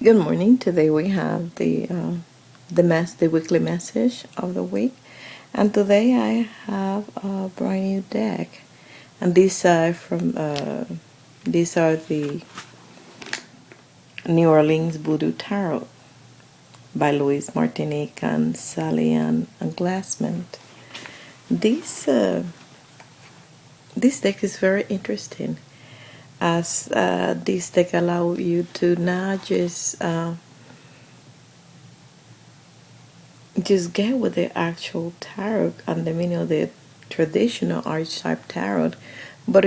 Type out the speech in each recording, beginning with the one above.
Good morning. Today we have the weekly message of the week, and today I have a brand new deck, and these are the New Orleans Voodoo Tarot by Matinie and Sallie and Glassman. This this deck is very interesting, as this deck allow you to not just get with the actual tarot and the meaning of the traditional archetype tarot, but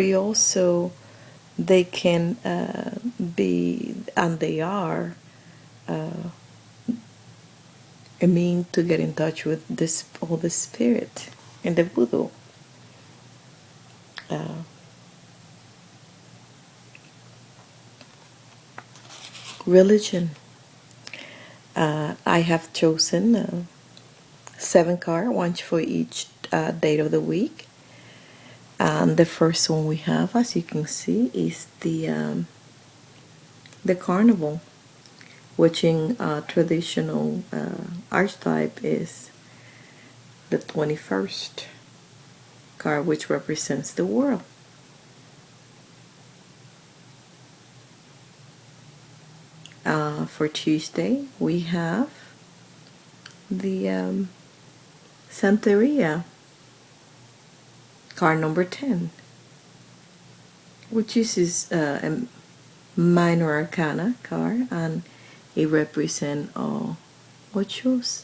they can be, and they are, a mean to get in touch with this all the spirit in the voodoo. uh, Religion. I have chosen 7 cards, one for each date of the week. And the first one we have, as you can see, is the carnival, which in traditional archetype is the 21st card, which represents the world. For Tuesday, we have the Santeria, card number 10, which is a minor arcana card, and it represents Ochosi.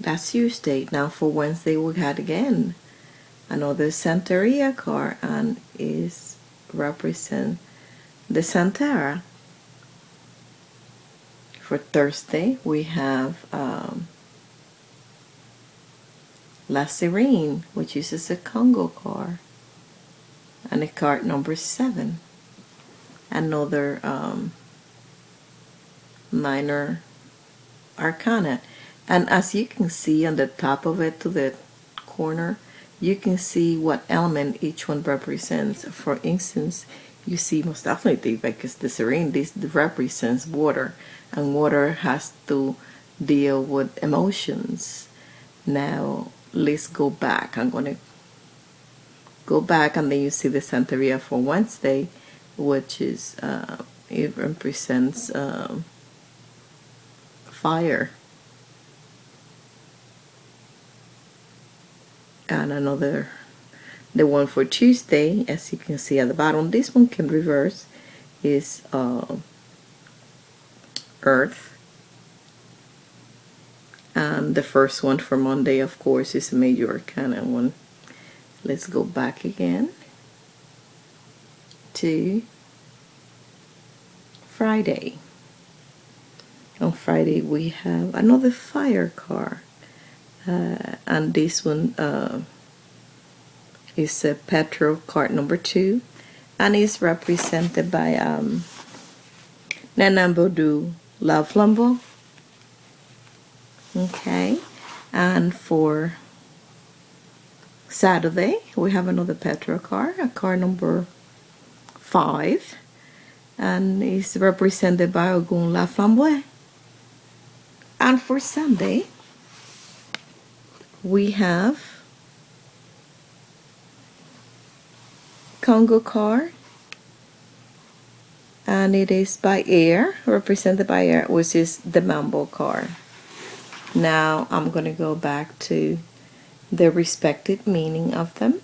That's Tuesday. Now for Wednesday, we had again another Santeria card, and is represent the Santara. For Thursday, we have La Serene, which is a Congo card, and a card number 7, another minor arcana. And as you can see on the top of it, to the corner, you can see what element each one represents. For instance, you see most definitely, because the Serene, this represents water, and water has to deal with emotions. Now let's go back. I'm going to go back, and then you see the Santeria for Wednesday, which is it represents fire. And the one for Tuesday, as you can see at the bottom, this one can reverse, is Earth. And the first one for Monday, of course, is a major arcana one. Let's go back again to Friday. On Friday, we have another fire card. And this one is a Petro card number 2, and is represented by Voodoo La Flambeau. Okay, and for Saturday, we have another Petro card, a card number 5, and is represented by Ogun La Flambeau. And for Sunday, we have Congo card, and it is by air, represented by air, which is the Mambo card. Now I'm going to go back to the respective meaning of them.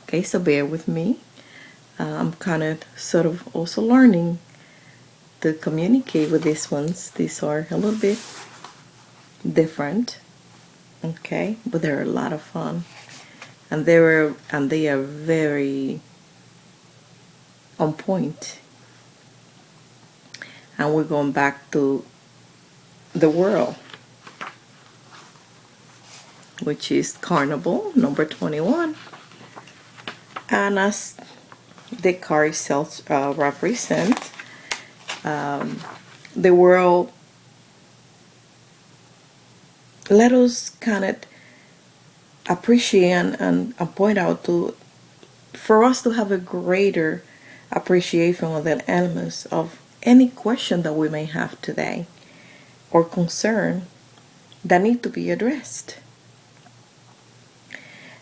Okay, so bear with me. I'm kind of sort of also learning to communicate with these ones. These are a little bit different. Okay, but they're a lot of fun, and they are very on point. And we're going back to the world, which is Carnival number 21, and as the card itself represents the world. Let us kind of appreciate and point out to for us to have a greater appreciation of the elements of any question that we may have today or concern that need to be addressed.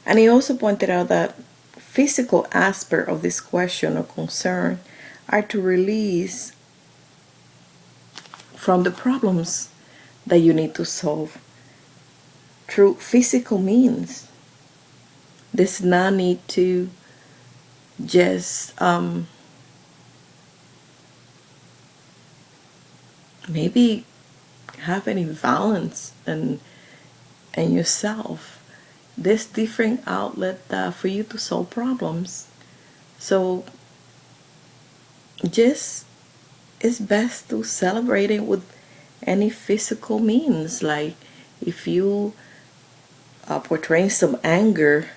And he also pointed out that physical aspect of this question or concern are to release from the problems that you need to solve through physical means. There's no need to just maybe have any violence in yourself. There's different outlet for you to solve problems. So just it's best to celebrate it with any physical means. Like if you are portraying some anger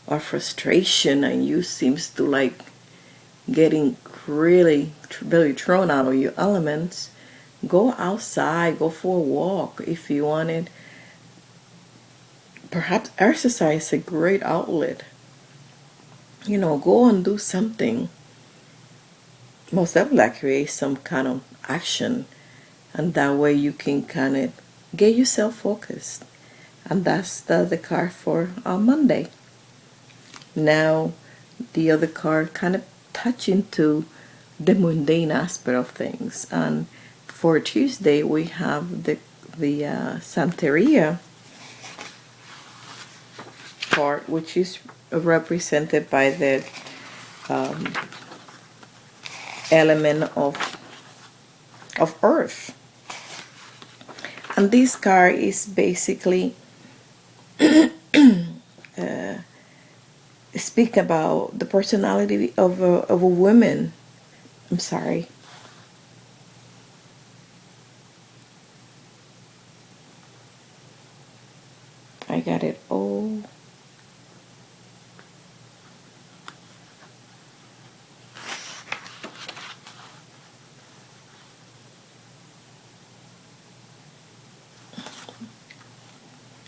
or frustration and you seems to like getting really thrown out of your elements, go outside, go for a walk if you want it. Perhaps exercise is a great outlet. Go and do something. Most definitely create some kind of action, and that way you can kind of get yourself focused. And that's the card for Monday. Now the other card kind of touch into the mundane aspect of things. And for Tuesday we have the Santeria part, which is represented by the element of earth. And this card is basically speak about the personality of a woman. I'm sorry. I got it all.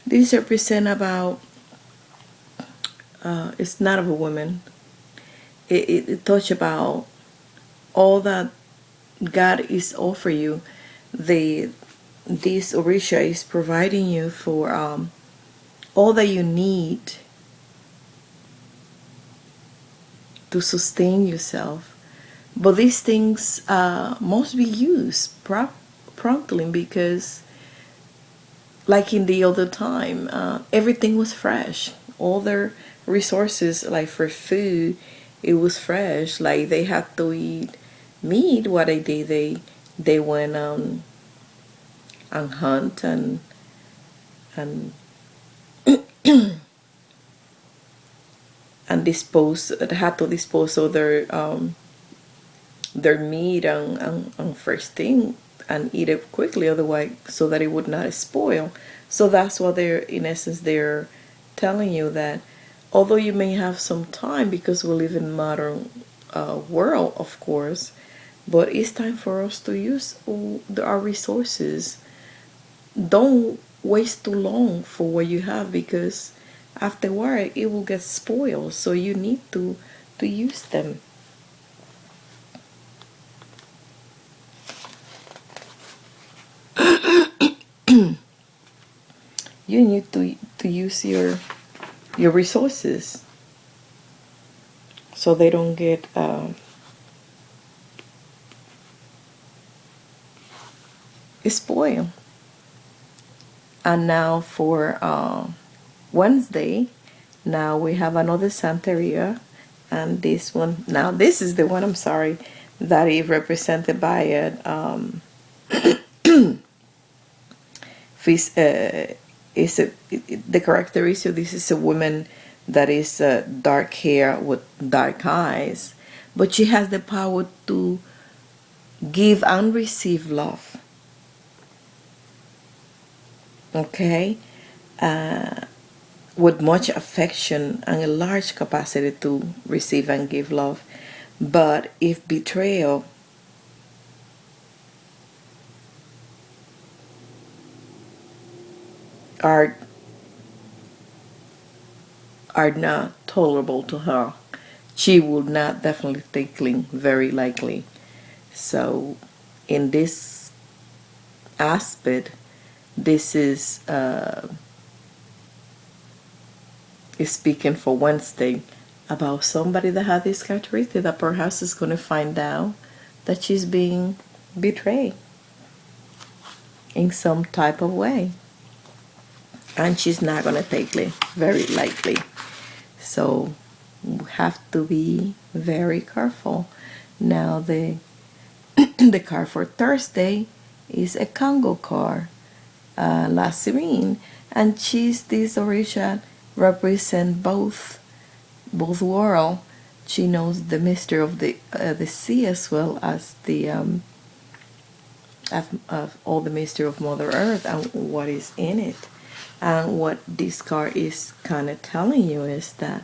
These represent about, it's not of a woman. It touch about all that God is offering you. This Orisha is providing you for all that you need to sustain yourself. But these things must be used promptly, because like in the other time, everything was fresh. All their resources, like for food, it was fresh. Like they had to eat meat. What they did, they went on hunt and and dispose. They had to dispose of their meat on first thing and eat it quickly, otherwise, so that it would not spoil. So that's what in essence they're telling you, that although you may have some time, because we live in modern world, of course, but it's time for us to use our resources. Don't waste too long for what you have, because after a while it will get spoiled. So you need to use them. You need to use your resources so they don't get spoiled. And now for Wednesday, now we have another Santeria, and this one, now this is the one, I'm sorry, that is represented by the characteristic. This is a woman that is dark hair with dark eyes, but she has the power to give and receive love. Okay, with much affection and a large capacity to receive and give love. But if betrayal are not tolerable to her, she will not definitely take clean, very likely. So in this aspect, this is speaking for Wednesday about somebody that has this characteristic that perhaps is going to find out that she's being betrayed in some type of way, and she's not going to take it very likely. So we have to be very careful. Now the the card for Thursday is a Congo card, La Serene, and she's this Orisha represent both world. She knows the mystery of the sea as well as the of all the mystery of Mother Earth and what is in it. And what this card is kind of telling you is that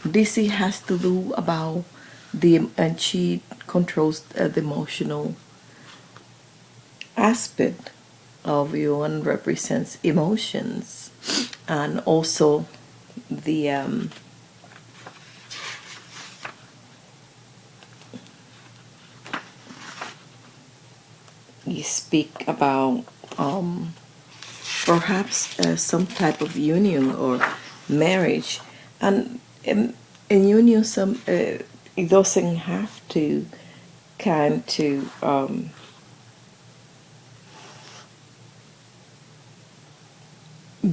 this has to do about and she controls the emotional aspect of you and represents emotions, and also the you speak about perhaps some type of union or marriage, and in union it doesn't have to kind to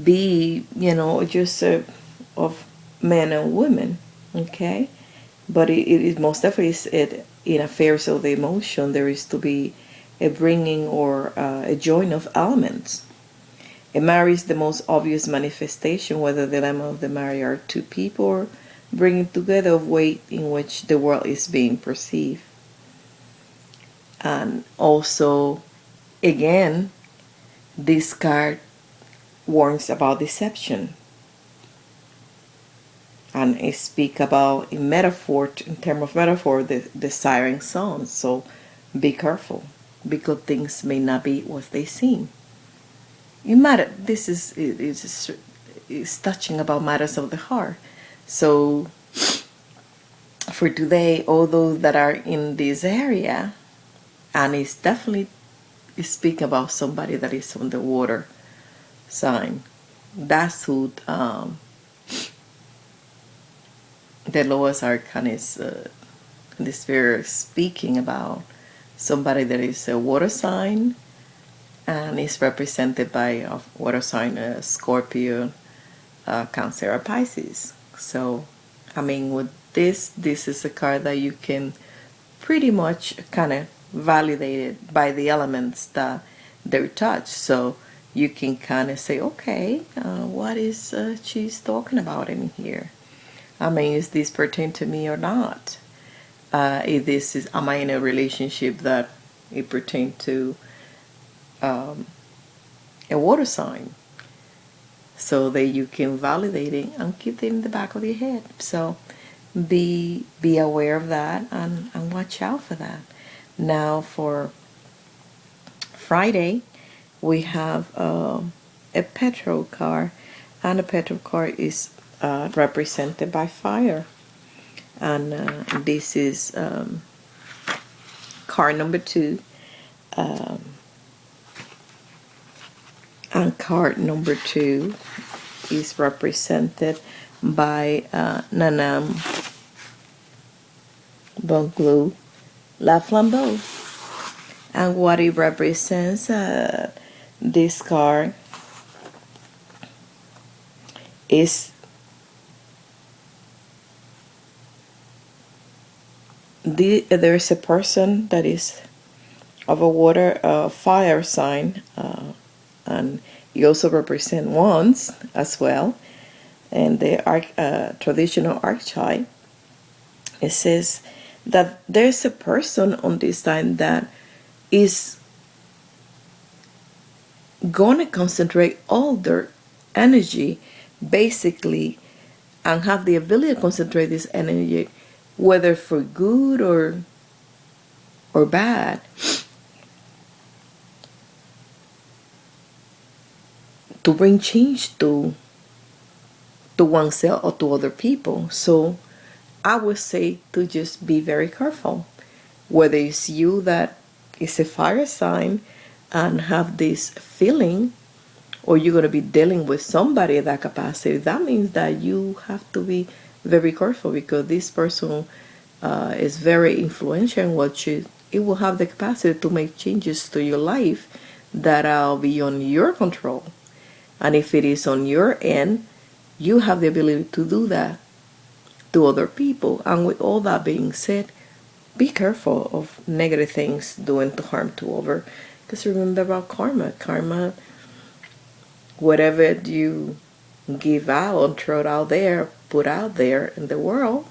be, just of men and women, okay? But it is most definitely in affairs of the emotion, there is to be a bringing or a join of elements. A marriage is the most obvious manifestation, whether the dilemma of the marriage are two people or bringing together of way in which the world is being perceived. And also, again, this card warns about deception, and it speak about in terms of metaphor, the siren song. So be careful, because things may not be what they seem. This is touching about matters of the heart. So for today, all those that are in this area, and it's definitely speak about somebody that is on the water sign. That's who the lowest arcana is the spirit speaking about. Somebody that is a water sign and is represented by a water sign, Scorpio, Cancer, or Pisces. So, with this is a card that you can pretty much kind of validate it by the elements that they're touched. So you can kind of say, okay, what is she's talking about in here? Is this pertain to me or not? Am I in a relationship that it pertains to a water sign? So that you can validate it and keep it in the back of your head. So be aware of that and watch out for that. Now for Friday, we have a petrol car, and a petrol car is represented by fire. And this is car number 2. And card number 2 is represented by Nanam Bonglu La Flambeau. And what it represents, this card is there's a person that is of a water fire sign, and you also represent wands as well. And the traditional archetype, it says that there's a person on this sign that is gonna concentrate all their energy basically, and have the ability to concentrate this energy, whether for good or bad, to bring change to to oneself or to other people. So I would say to just be very careful. Whether it's you that is a fire sign and have this feeling, or you're going to be dealing with somebody at that capacity, that means that you have to be very careful, because this person is very influential in what you, it will have the capacity to make changes to your life that are beyond your control. And if it is on your end, you have the ability to do that to other people. And with all that being said, be careful of negative things doing to harm to other. Because remember about karma. Karma, whatever you give out and throw it out there, put out there in the world,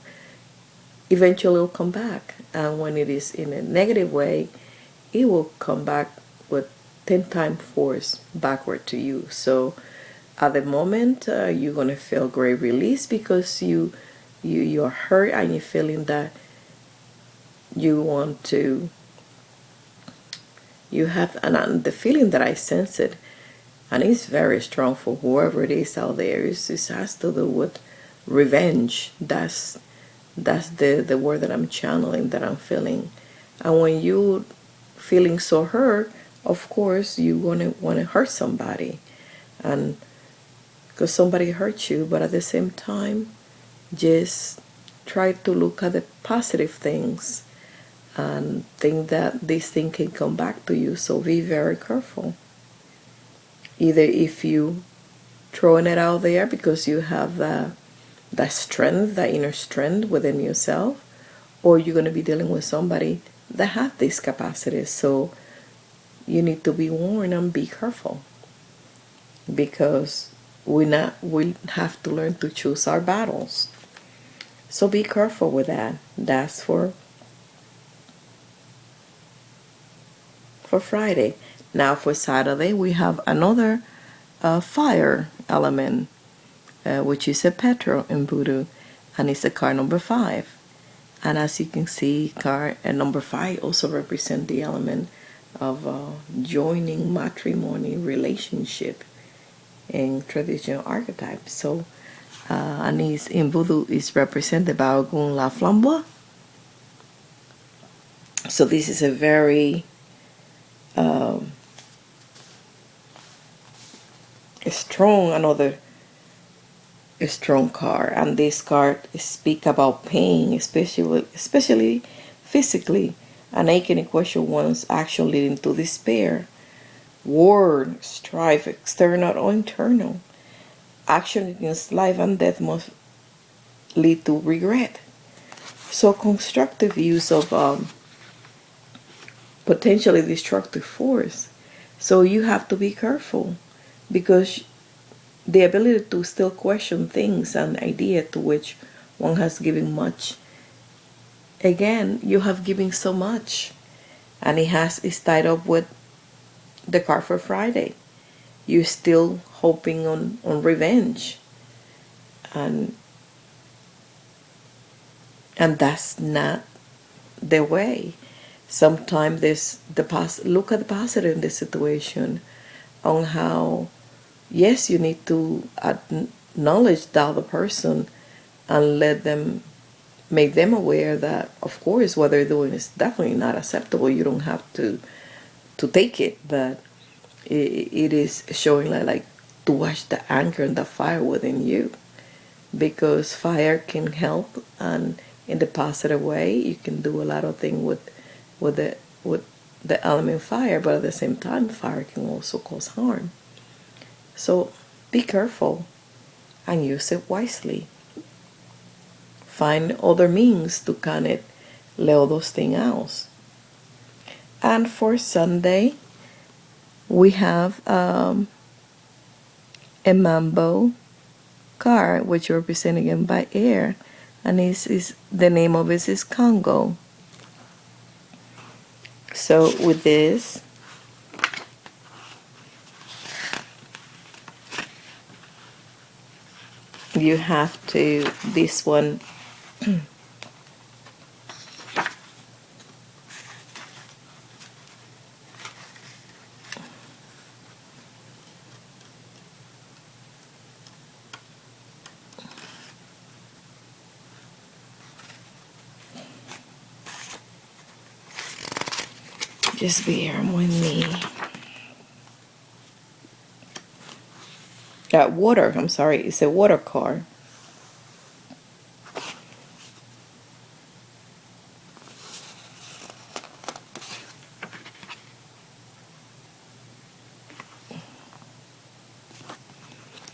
eventually will come back. And when it is in a negative way, it will come back with 10 times force backward to you. So at the moment, you're going to feel great release, because you're hurt and you're feeling that you want to, you have, and the feeling that I sense it, and it's very strong for whoever it is out there. It has to do with revenge. That's the word that I'm channeling, that I'm feeling. And when you feeling so hurt, of course you want to hurt somebody, and because somebody hurt you. But at the same time, just try to look at the positive things and think that this thing can come back to you. So be very careful. Either if you throwing it out there because you have that strength, that inner strength within yourself, or you're going to be dealing with somebody that have these capacities. So you need to be warned and be careful, because we have to learn to choose our battles. So be careful with that. That's for Friday. Now for Saturday, we have another fire element, which is a petrol in Voodoo, and it's a card number 5. And as you can see, card number 5 also represents the element of joining matrimony relationship in traditional archetypes. So, and in Voodoo is represented by Ogun La Flamboie. So this is a very a strong card, and this card speak about pain, especially physically, an aching question one's action leading to despair, war, strife, external or internal. Action against life and death must lead to regret. So constructive use of potentially destructive force. So you have to be careful, because the ability to still question things and idea to which one has given much. Again, you have given so much, and it's tied up with the card for Friday. You're still hoping on revenge, and that's not the way. Sometimes look at the positive in the situation, on how, yes, you need to acknowledge the other person and make them aware that, of course, what they're doing is definitely not acceptable. You don't have to take it, but it is showing like to watch the anger and the fire within you, because fire can help, and in the positive way you can do a lot of things with the element fire, but at the same time fire can also cause harm. So be careful and use it wisely. Find other means to kind of lay all those things out. And for Sunday, we have a mambo card, which represented again by air, and is the name of it is Congo. So with this, you have to, this one, Just bear with me. Water, I'm sorry, it's a water card.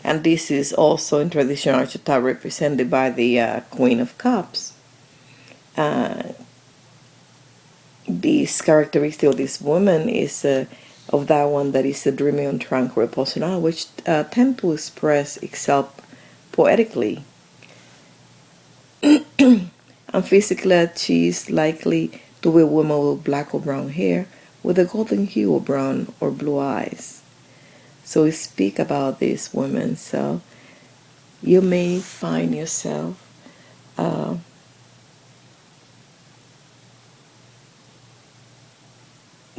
And this is also in traditional archetype represented by the Queen of Cups. This characteristic of this woman is of that one that is a dreamy and tranquil personality, which tend to express itself poetically. And physically, she is likely to be a woman with black or brown hair, with a golden hue or brown or blue eyes. So we speak about this woman. So you may find yourself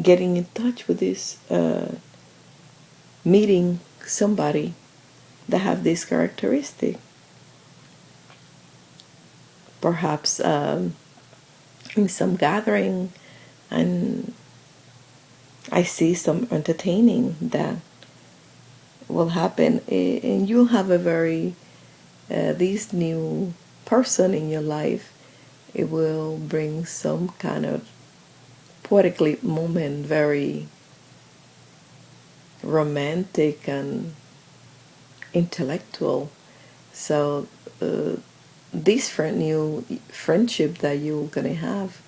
getting in touch with this, meeting somebody that have this characteristic. Perhaps in some gathering, and I see some entertaining that will happen, and you'll have a very this new person in your life. It will bring some kind of poetically moment, very romantic and intellectual. So this new friendship that you're gonna have,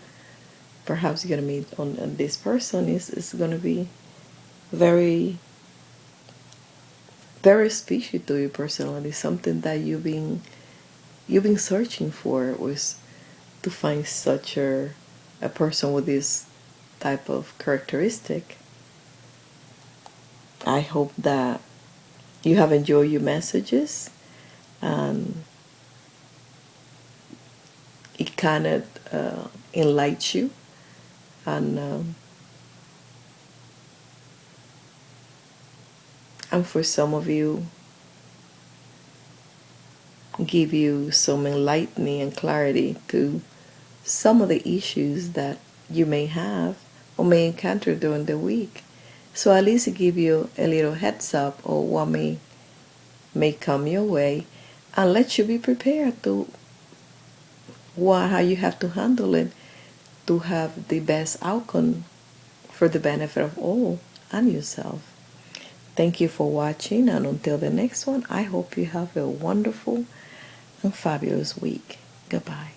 perhaps you're gonna meet on this person, is gonna be very, very special to you personally. Something that you've been searching for, was to find such a person with this type of characteristic. I hope that you have enjoyed your messages, and it kind of enlightens you, and for some of you, give you some enlightening and clarity to some of the issues that you may have or may encounter during the week. So at least give you a little heads up of what may come your way, and let you be prepared to how you have to handle it to have the best outcome for the benefit of all and yourself. Thank you for watching, and until the next one, I hope you have a wonderful and fabulous week. Goodbye.